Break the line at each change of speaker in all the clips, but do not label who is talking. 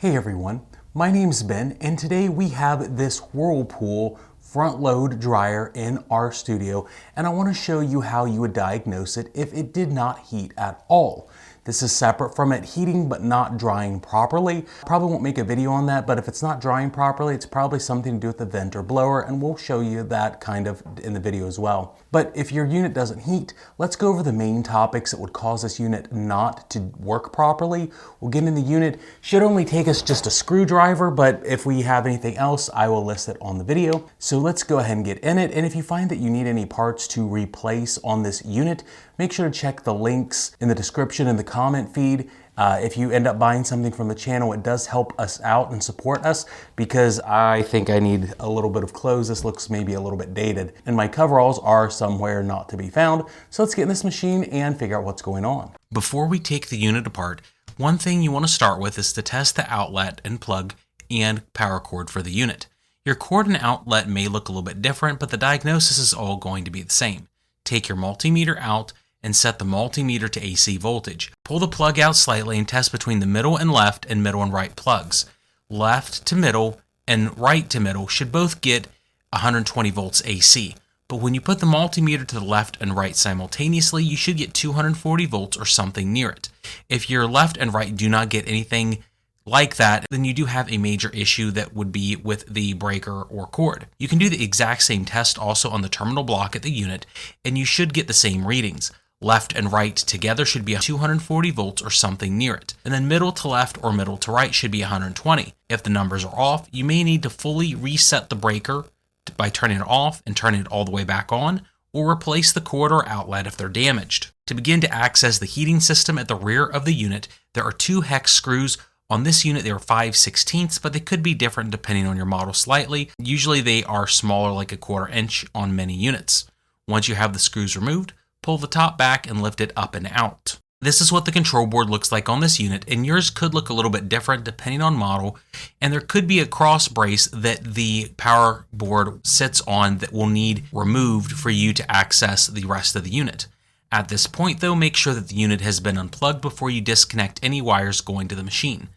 Hey everyone, my name's Ben, and today we have this Whirlpool front load dryer in our studio, and I want to show you how you would diagnose it if it did not heat at all. This is separate from it heating but not drying properly. Probably won't make a video on that, but if it's not drying properly, it's probably something to do with the vent or blower, and we'll show you that kind of in the video as well. But if your unit doesn't heat, let's go over the main topics that would cause this unit not to work properly. We'll get in the unit. Should only take us just a screwdriver, but if we have anything else, I will list it on the video. So let's go ahead and get in it. And if you find that you need any parts to replace on this unit, make sure to check the links in the description and the comment feed. If you end up buying something from the channel, it does help us out and support us, because I think I need a little bit of clothes. This looks maybe a little bit dated, and my coveralls are somewhere not to be found. So let's get in this machine and figure out what's going on.
Before we take the unit apart, one thing you want to start with is to test the outlet and plug and power cord for the unit. Your cord and outlet may look a little bit different, but the diagnosis is all going to be the same. Take your multimeter out and set the multimeter to AC voltage. Pull the plug out slightly and test between the middle and left and middle and right plugs. Left to middle and right to middle should both get 120 volts AC. But when you put the multimeter to the left and right simultaneously, you should get 240 volts or something near it. If your left and right do not get anything like that, then you do have a major issue that would be with the breaker or cord. You can do the exact same test also on the terminal block at the unit, and you should get the same readings. Left and right together should be 240 volts or something near it. And then middle to left or middle to right should be 120. If the numbers are off, you may need to fully reset the breaker by turning it off and turning it all the way back on, or replace the cord or outlet if they're damaged. To begin to access the heating system at the rear of the unit, there are 2 hex screws. On this unit, they are 5/16, but they could be different depending on your model slightly. Usually they are smaller, like a 1/4 inch on many units. Once you have the screws removed, pull the top back and lift it up and out. This is what the control board looks like on this unit, and yours could look a little bit different depending on model, and there could be a cross brace that the power board sits on that will need removed for you to access the rest of the unit. At this point though, make sure that the unit has been unplugged before you disconnect any wires going to the machine.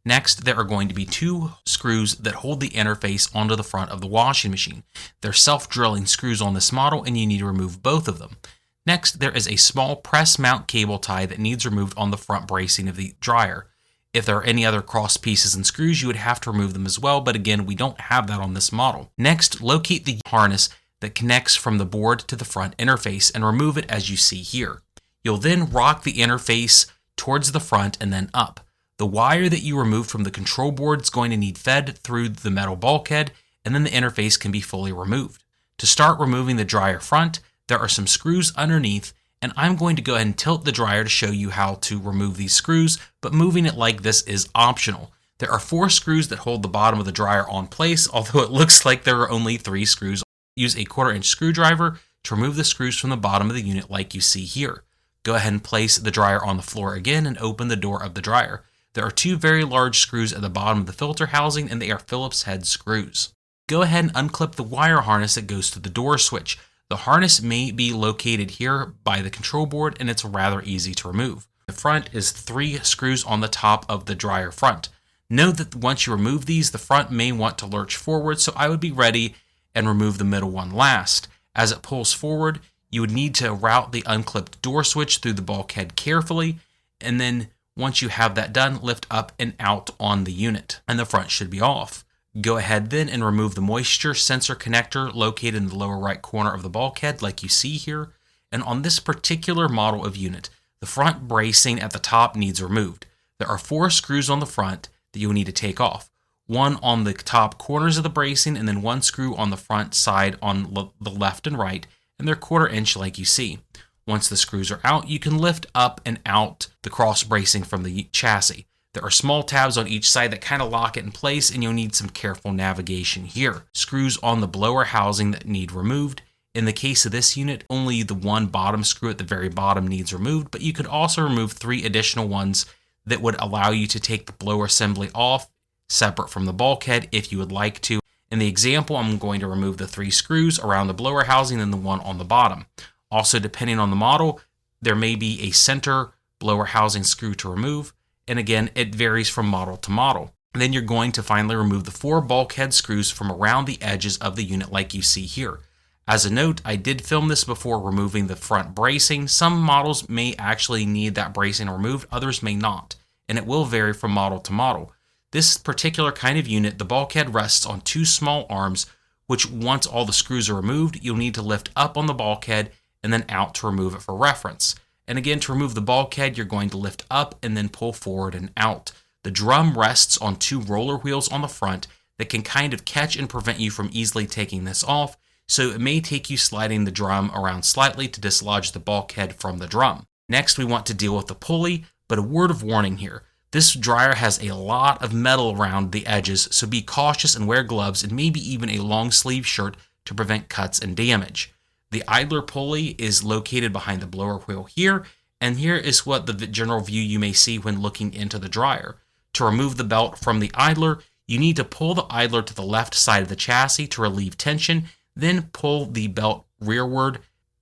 Next, there are going to be 2 screws that hold the interface onto the front of the washing machine. They're self-drilling screws on this model, and you need to remove both of them. Next, there is a small press mount cable tie that needs removed on the front bracing of the dryer. If there are any other cross pieces and screws, you would have to remove them as well, but again, we don't have that on this model. Next, locate the harness that connects from the board to the front interface and remove it as you see here. You'll then rock the interface towards the front and then up. The wire that you removed from the control board is going to need fed through the metal bulkhead, and then the interface can be fully removed. To start removing the dryer front, there are some screws underneath, and I'm going to go ahead and tilt the dryer to show you how to remove these screws, but moving it like this is optional. There are 4 screws that hold the bottom of the dryer on place, although it looks like there are only 3 screws. Use a 1/4 inch screwdriver to remove the screws from the bottom of the unit like you see here. Go ahead and place the dryer on the floor again and open the door of the dryer. There are 2 very large screws at the bottom of the filter housing, and they are Phillips head screws. Go ahead and unclip the wire harness that goes to the door switch. The harness may be located here by the control board, and it's rather easy to remove. The front is 3 screws on the top of the dryer front. Note that once you remove these, the front may want to lurch forward, so I would be ready and remove the middle one last. As it pulls forward, you would need to route the unclipped door switch through the bulkhead carefully, and then once you have that done, lift up and out on the unit, and the front should be off. Go ahead then and remove the moisture sensor connector located in the lower right corner of the bulkhead like you see here. And on this particular model of unit, the front bracing at the top needs removed. There are 4 screws on the front that you'll need to take off. 1 on the top corners of the bracing, and then 1 screw on the front side on the left and right, and they're 1/4 inch like you see. Once the screws are out, you can lift up and out the cross bracing from the chassis. There are small tabs on each side that kind of lock it in place, and you'll need some careful navigation here. Screws on the blower housing that need removed. In the case of this unit, only the 1 bottom screw at the very bottom needs removed, but you could also remove 3 additional ones that would allow you to take the blower assembly off separate from the bulkhead if you would like to. In the example, I'm going to remove the 3 screws around the blower housing and the 1 on the bottom. Also, depending on the model, there may be a center blower housing screw to remove, and again, it varies from model to model. Then you're going to finally remove the 4 bulkhead screws from around the edges of the unit like you see here. As a note, I did film this before removing the front bracing. Some models may actually need that bracing removed, others may not, and it will vary from model to model. This particular kind of unit, the bulkhead rests on 2 small arms, which once all the screws are removed, you'll need to lift up on the bulkhead and then out to remove it for reference. And again, to remove the bulkhead, you're going to lift up and then pull forward and out. The drum rests on 2 roller wheels on the front that can kind of catch and prevent you from easily taking this off, so it may take you sliding the drum around slightly to dislodge the bulkhead from the drum. Next, we want to deal with the pulley, but a word of warning here. This dryer has a lot of metal around the edges, so be cautious and wear gloves and maybe even a long sleeve shirt to prevent cuts and damage. The idler pulley is located behind the blower wheel here, and here is what the general view you may see when looking into the dryer. To remove the belt from the idler, you need to pull the idler to the left side of the chassis to relieve tension, then pull the belt rearward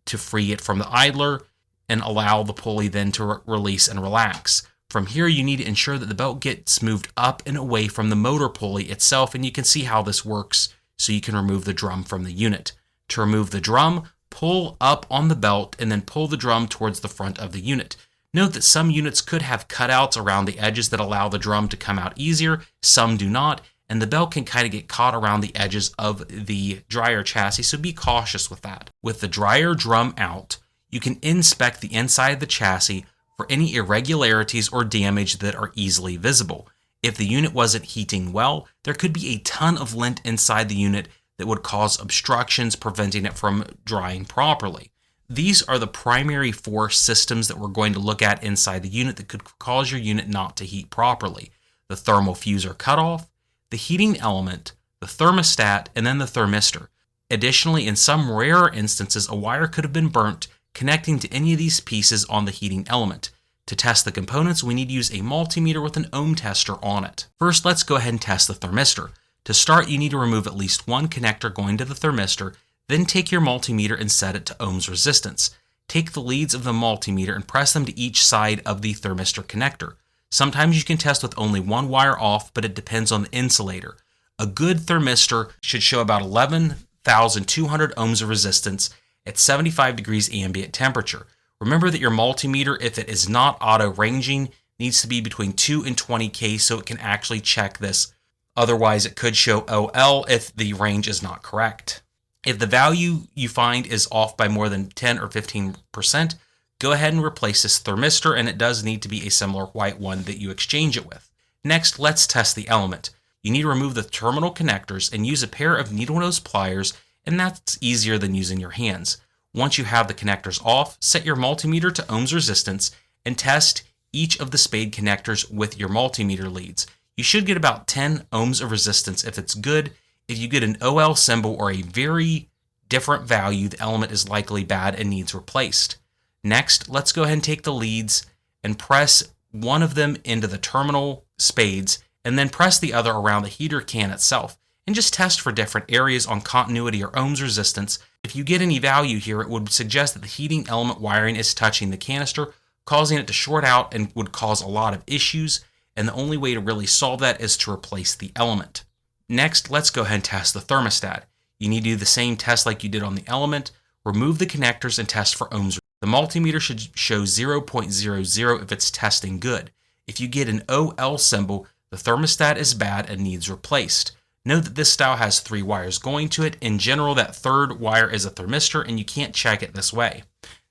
to free it from the idler and allow the pulley then to release and relax. From here, you need to ensure that the belt gets moved up and away from the motor pulley itself, and you can see how this works so you can remove the drum from the unit. To remove the drum, pull up on the belt and then pull the drum towards the front of the unit. Note that some units could have cutouts around the edges that allow the drum to come out easier, some do not, and the belt can kind of get caught around the edges of the dryer chassis, so be cautious with that. With the dryer drum out, you can inspect the inside of the chassis for any irregularities or damage that are easily visible. If the unit wasn't heating well, there could be a ton of lint inside the unit that would cause obstructions, preventing it from drying properly. These are the primary 4 systems that we're going to look at inside the unit that could cause your unit not to heat properly. The thermal fuse or cutoff, the heating element, the thermostat, and then the thermistor. Additionally, in some rarer instances, a wire could have been burnt connecting to any of these pieces on the heating element. To test the components, we need to use a multimeter with an ohm tester on it. First, let's go ahead and test the thermistor. To start, you need to remove at least 1 connector going to the thermistor, then take your multimeter and set it to ohms resistance. Take the leads of the multimeter and press them to each side of the thermistor connector. Sometimes you can test with only 1 wire off, but it depends on the insulator. A good thermistor should show about 11,200 ohms of resistance at 75 degrees ambient temperature. Remember that your multimeter, if it is not auto ranging, needs to be between 2 and 20K so it can actually check this. Otherwise, it could show OL if the range is not correct. If the value you find is off by more than 10 or 15%, go ahead and replace this thermistor, and it does need to be a similar white one that you exchange it with. Next, let's test the element. You need to remove the terminal connectors and use a pair of needle nose pliers, and that's easier than using your hands. Once you have the connectors off, set your multimeter to ohms resistance and test each of the spade connectors with your multimeter leads. You should get about 10 ohms of resistance if it's good. If you get an OL symbol or a very different value, the element is likely bad and needs replaced. Next, let's go ahead and take the leads and press one of them into the terminal spades and then press the other around the heater can itself and just test for different areas on continuity or ohms resistance. If you get any value here, it would suggest that the heating element wiring is touching the canister, causing it to short out and would cause a lot of issues, and the only way to really solve that is to replace the element. Next, let's go ahead and test the thermostat. You need to do the same test like you did on the element. Remove the connectors and test for ohms. The multimeter should show 0.00 if it's testing good. If you get an OL symbol, the thermostat is bad and needs replaced. Note that this style has 3 wires going to it. In general, that third wire is a thermistor and you can't check it this way.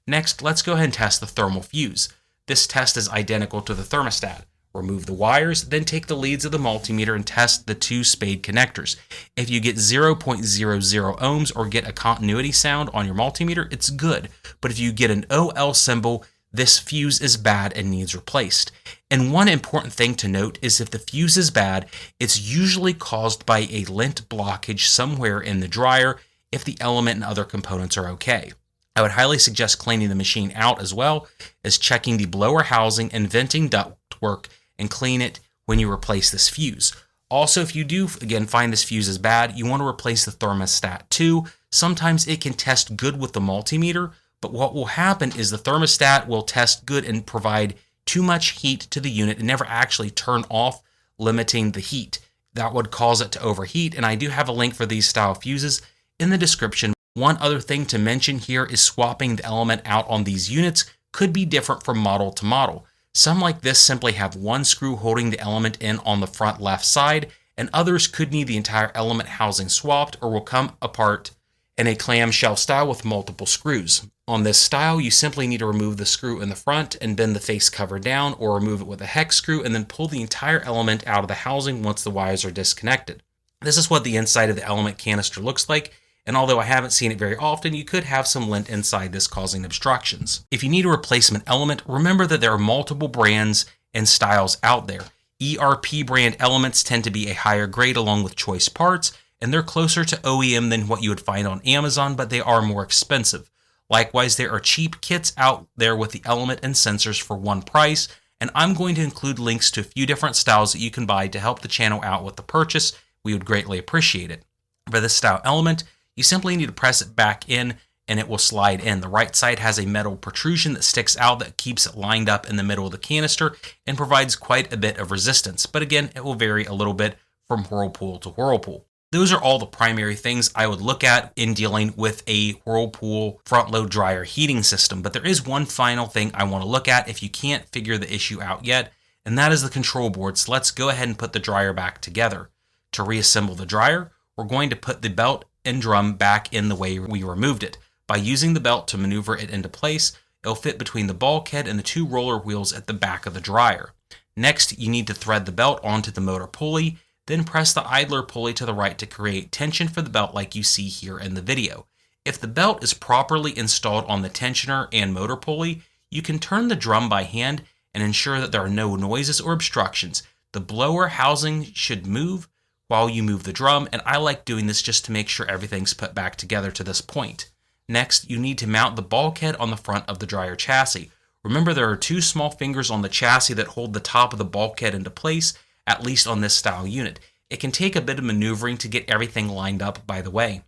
Next, let's go ahead and test the thermal fuse. This test is identical to the thermostat. Remove the wires, then take the leads of the multimeter and test the 2 spade connectors. If you get 0.00 ohms or get a continuity sound on your multimeter, it's good. But if you get an OL symbol, this fuse is bad and needs replaced. And one important thing to note is if the fuse is bad, it's usually caused by a lint blockage somewhere in the dryer if the element and other components are okay. I would highly suggest cleaning the machine out as well as checking the blower housing and venting ductwork and clean it when you replace this fuse. Also, if you do, again, find this fuse is bad, you want to replace the thermostat too. Sometimes it can test good with the multimeter, but what will happen is the thermostat will test good and provide too much heat to the unit and never actually turn off limiting the heat. That would cause it to overheat, and I do have a link for these style fuses in the description. One other thing to mention here is swapping the element out on these units could be different from model to model. Some like this simply have one screw holding the element in on the front left side, and others could need the entire element housing swapped or will come apart in a clamshell style with multiple screws. On this style, you simply need to remove the screw in the front and bend the face cover down, or remove it with a hex screw and then pull the entire element out of the housing once the wires are disconnected. This is what the inside of the element canister looks like, and although I haven't seen it very often, you could have some lint inside this causing obstructions. If you need a replacement element, remember that there are multiple brands and styles out there. ERP brand elements tend to be a higher grade along with choice parts, and they're closer to OEM than what you would find on Amazon, but they are more expensive. Likewise, there are cheap kits out there with the element and sensors for one price, and I'm going to include links to a few different styles that you can buy to help the channel out with the purchase. We would greatly appreciate it. For this style element, you simply need to press it back in and it will slide in. The right side has a metal protrusion that sticks out that keeps it lined up in the middle of the canister and provides quite a bit of resistance, but again, it will vary a little bit from Whirlpool to Whirlpool. Those are all the primary things I would look at in dealing with a Whirlpool front load dryer heating system. But there is one final thing I want to look at if you can't figure the issue out yet, and that is the control board. So let's go ahead and put the dryer back together. To reassemble the dryer, we're going to put the belt and drum back in the way we removed it. By using the belt to maneuver it into place, it'll fit between the bulkhead and the two roller wheels at the back of the dryer. Next, you need to thread the belt onto the motor pulley. Then press the idler pulley to the right to create tension for the belt like you see here in the video. If the belt is properly installed on the tensioner and motor pulley, you can turn the drum by hand and ensure that there are no noises or obstructions. The blower housing should move while you move the drum, and I like doing this just to make sure everything's put back together to this point. Next, you need to mount the bulkhead on the front of the dryer chassis. Remember, there are two small fingers on the chassis that hold the top of the bulkhead into place, at least on this style unit. It can take a bit of maneuvering to get everything lined up, by the way.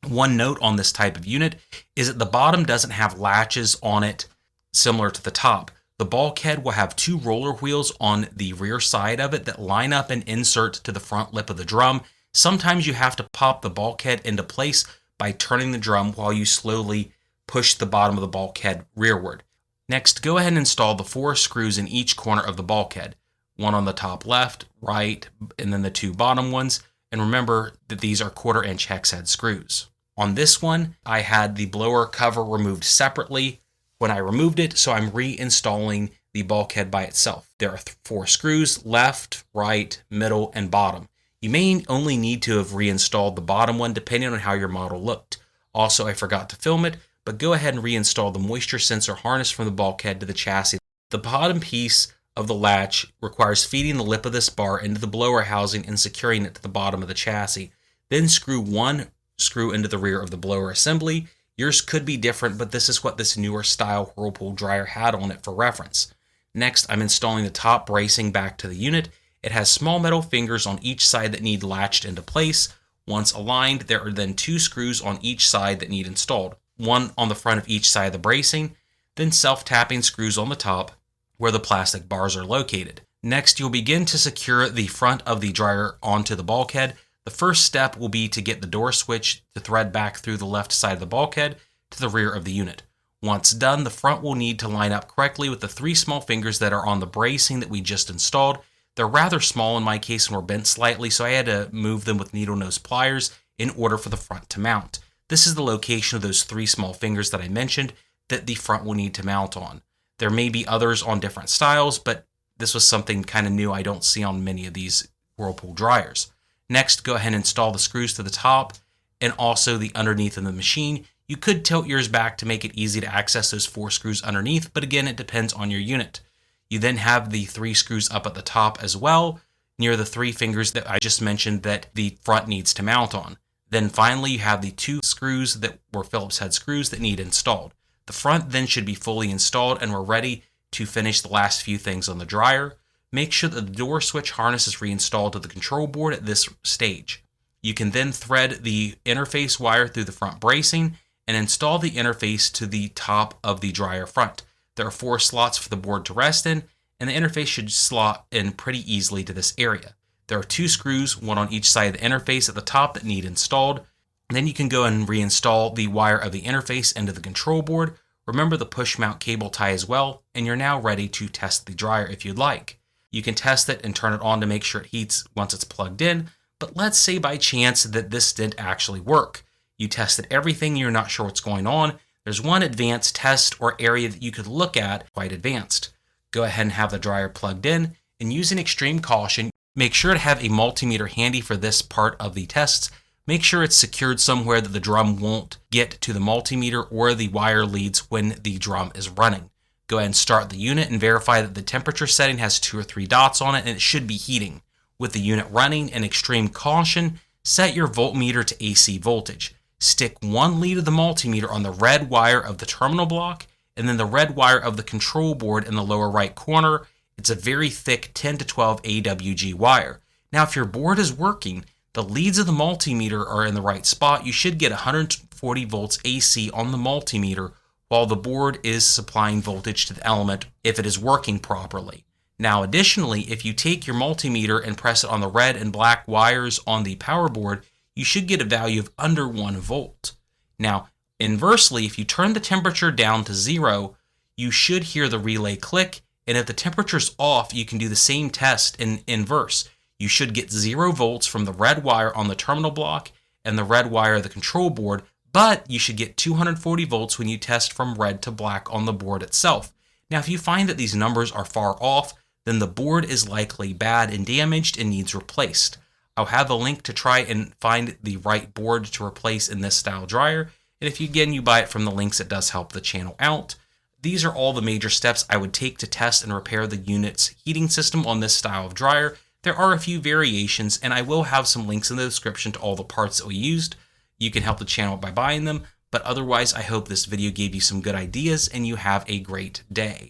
One note on this type of unit is that the bottom doesn't have latches on it similar to the top. The bulkhead will have two roller wheels on the rear side of it that line up and insert to the front lip of the drum. Sometimes you have to pop the bulkhead into place by turning the drum while you slowly push the bottom of the bulkhead rearward. Next, go ahead and install the 4 screws in each corner of the bulkhead. One on the top left, right, and then the 2 bottom ones. And remember that these are 1/4 inch hex head screws. On this one, I had the blower cover removed separately when I removed it, so I'm reinstalling the bulkhead by itself. There are 4 screws, left, right, middle, and bottom. You may only need to have reinstalled the bottom one depending on how your model looked. Also, I forgot to film it, but go ahead and reinstall the moisture sensor harness from the bulkhead to the chassis. The bottom piece of the latch requires feeding the lip of this bar into the blower housing and securing it to the bottom of the chassis. Then screw 1 screw into the rear of the blower assembly. Yours could be different, but this is what this newer style Whirlpool dryer had on it for reference. Next, I'm installing the top bracing back to the unit. It has small metal fingers on each side that need latched into place. Once aligned, there are then 2 screws on each side that need installed. One on the front of each side of the bracing, then self-tapping screws on the top where the plastic bars are located. Next, you'll begin to secure the front of the dryer onto the bulkhead. The first step will be to get the door switch to thread back through the left side of the bulkhead to the rear of the unit. Once done, the front will need to line up correctly with the 3 small fingers that are on the bracing that we just installed. They're rather small in my case and were bent slightly, so I had to move them with needle nose pliers in order for the front to mount. This is the location of those 3 small fingers that I mentioned that the front will need to mount on. There may be others on different styles, but this was something kind of new I don't see on many of these Whirlpool dryers. Next, go ahead and install the screws to the top and also the underneath of the machine. You could tilt yours back to make it easy to access those 4 screws underneath, but again, it depends on your unit. You then have the 3 screws up at the top as well, near the 3 fingers that I just mentioned that the front needs to mount on. Then finally, you have the 2 screws that were Phillips head screws that need installed. The front then should be fully installed and we're ready to finish the last few things on the dryer. Make sure that the door switch harness is reinstalled to the control board at this stage. You can then thread the interface wire through the front bracing and install the interface to the top of the dryer front. There are 4 slots for the board to rest in, and the interface should slot in pretty easily to this area. There are 2 screws, one on each side of the interface at the top that need installed. And then you can go and reinstall the wire of the interface into the control board. Remember the push mount cable tie as well, and you're now ready to test the dryer if you'd like. You can test it and turn it on to make sure it heats once it's plugged in, but let's say by chance that this didn't actually work. You tested everything, you're not sure what's going on. There's one advanced test or area that you could look at, quite advanced. Go ahead and have the dryer plugged in, and using extreme caution, make sure to have a multimeter handy for this part of the tests. Make sure it's secured somewhere that the drum won't get to the multimeter or the wire leads when the drum is running. Go ahead and start the unit and verify that the temperature setting has 2 or 3 dots on it and it should be heating. With the unit running and extreme caution, set your voltmeter to AC voltage. Stick one lead of the multimeter on the red wire of the terminal block and then the red wire of the control board in the lower right corner. It's a very thick 10 to 12 AWG wire. Now, if your board is working, the leads of the multimeter are in the right spot. You should get 140 volts AC on the multimeter while the board is supplying voltage to the element if it is working properly. Now, additionally, if you take your multimeter and press it on the red and black wires on the power board, you should get a value of under 1 volt. Now, inversely, if you turn the temperature down to 0, you should hear the relay click, and if the temperature's off, you can do the same test in inverse. You should get 0 volts from the red wire on the terminal block and the red wire of the control board, but you should get 240 volts when you test from red to black on the board itself. Now, if you find that these numbers are far off, then the board is likely bad and damaged and needs replaced. I'll have a link to try and find the right board to replace in this style dryer, and if you buy it from the links, it does help the channel out. These are all the major steps I would take to test and repair the unit's heating system on this style of dryer. There are a few variations, and I will have some links in the description to all the parts that we used. You can help the channel by buying them, but otherwise I hope this video gave you some good ideas and you have a great day.